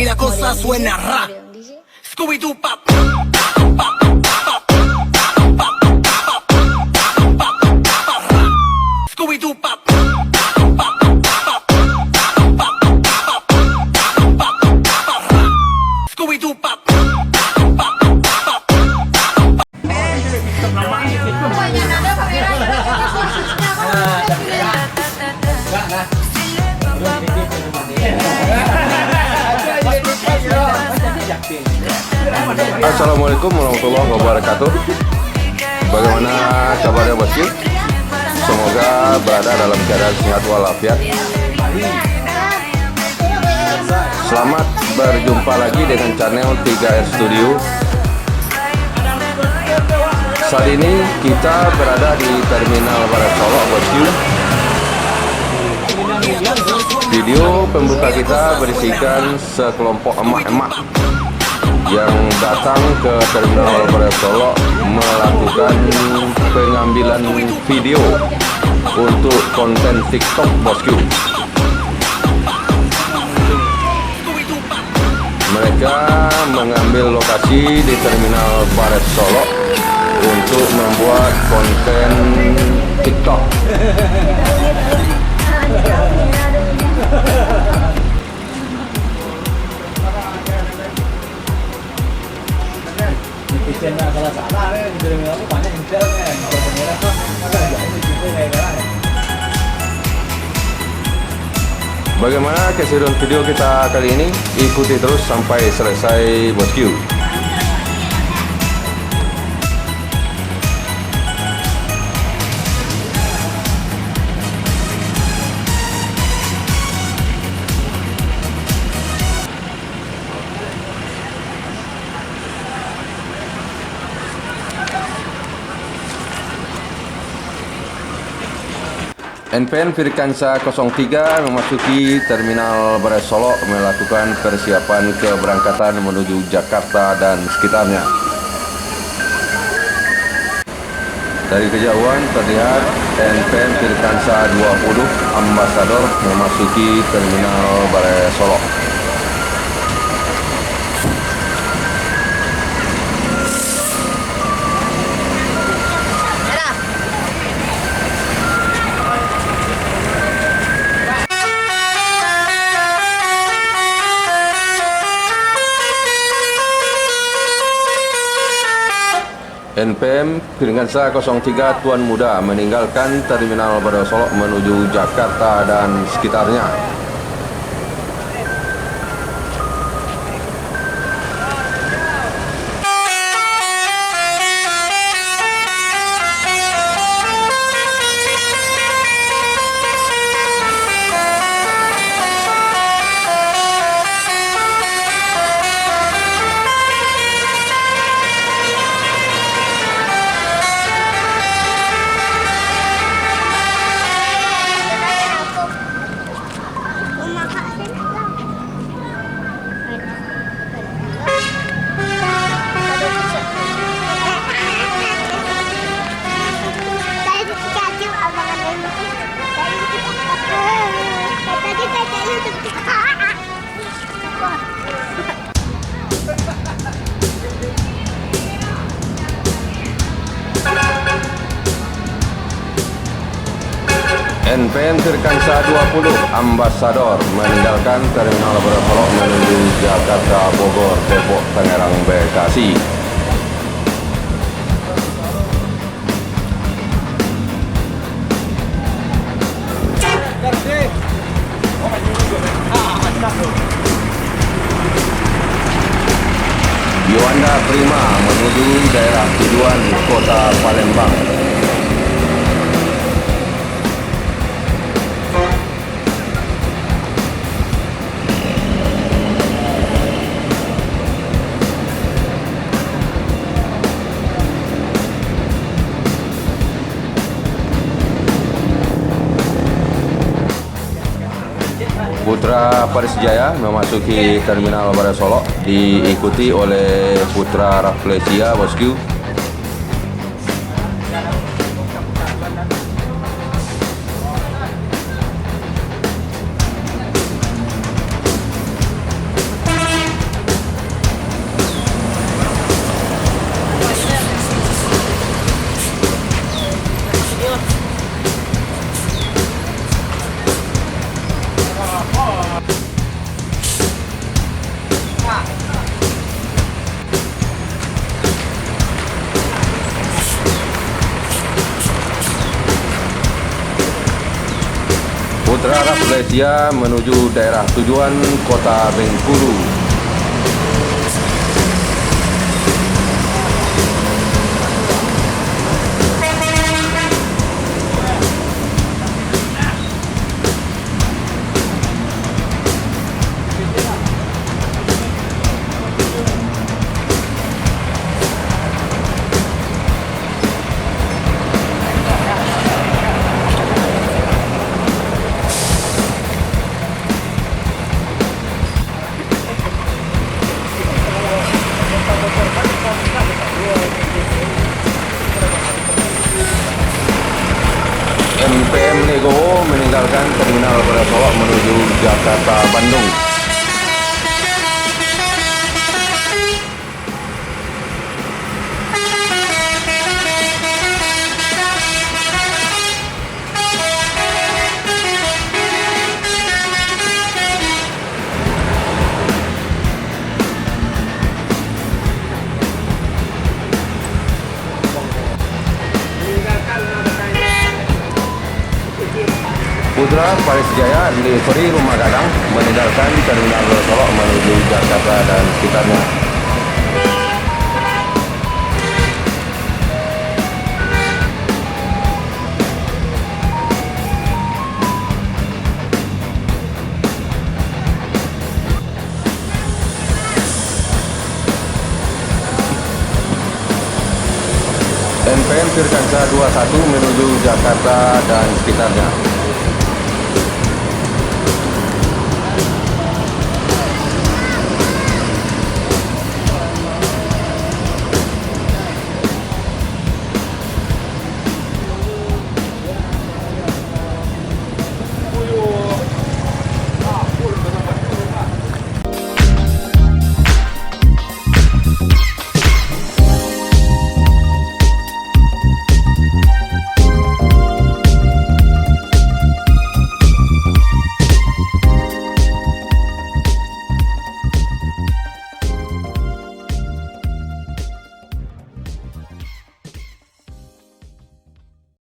y la cosa suena ra. Scooby-Doo pop. Scooby-Doo pop. Scooby-Doo pop. Assalamualaikum warahmatullahi wabarakatuh. Bagaimana kabarnya bosku? Semoga berada dalam keadaan sehat walafiat. Selamat berjumpa lagi dengan channel 3R Studio. Saat ini kita berada di Terminal Barat Solo bosku. Video pembuka kita berisikan sekelompok emak-emak yang datang ke Terminal Barat Solo melakukan pengambilan video untuk konten TikTok bosku. Mereka mengambil lokasi di Terminal Barat Solo untuk membuat konten TikTok. Bagaimana keseruan video kita kali ini? Ikuti terus sampai selesai bosku. NPN Firkansa 03 memasuki Terminal Barat Solo melakukan persiapan keberangkatan menuju Jakarta dan sekitarnya. Dari kejauhan terlihat NPN Firkansa 20 Ambasador memasuki Terminal Barat Solo. NPM Firkansa 03 Tuan Muda meninggalkan Terminal Barat Solo menuju Jakarta dan sekitarnya. NPN Firkansa 20 Ambasador meninggalkan Terminal Barat Solo menuju Jakarta, Bogor, Depok, Tangerang, Bekasi. Yuanda Prima menuju daerah tujuan Kota Palembang. Putra Persijaya memasuki Terminal Barat Solo diikuti oleh Putra Rafflesia bosku. arah Malaysia menuju daerah tujuan Kota Bengkulu. MPM Legowo meninggalkan terminal Barai Solok menuju Jakarta Bandung. Putra Paris Jaya delivery Rumah Gadang meninggalkan terminal Barai Solok menuju Jakarta dan sekitarnya. NPM Firkansa 21 menuju Jakarta dan sekitarnya.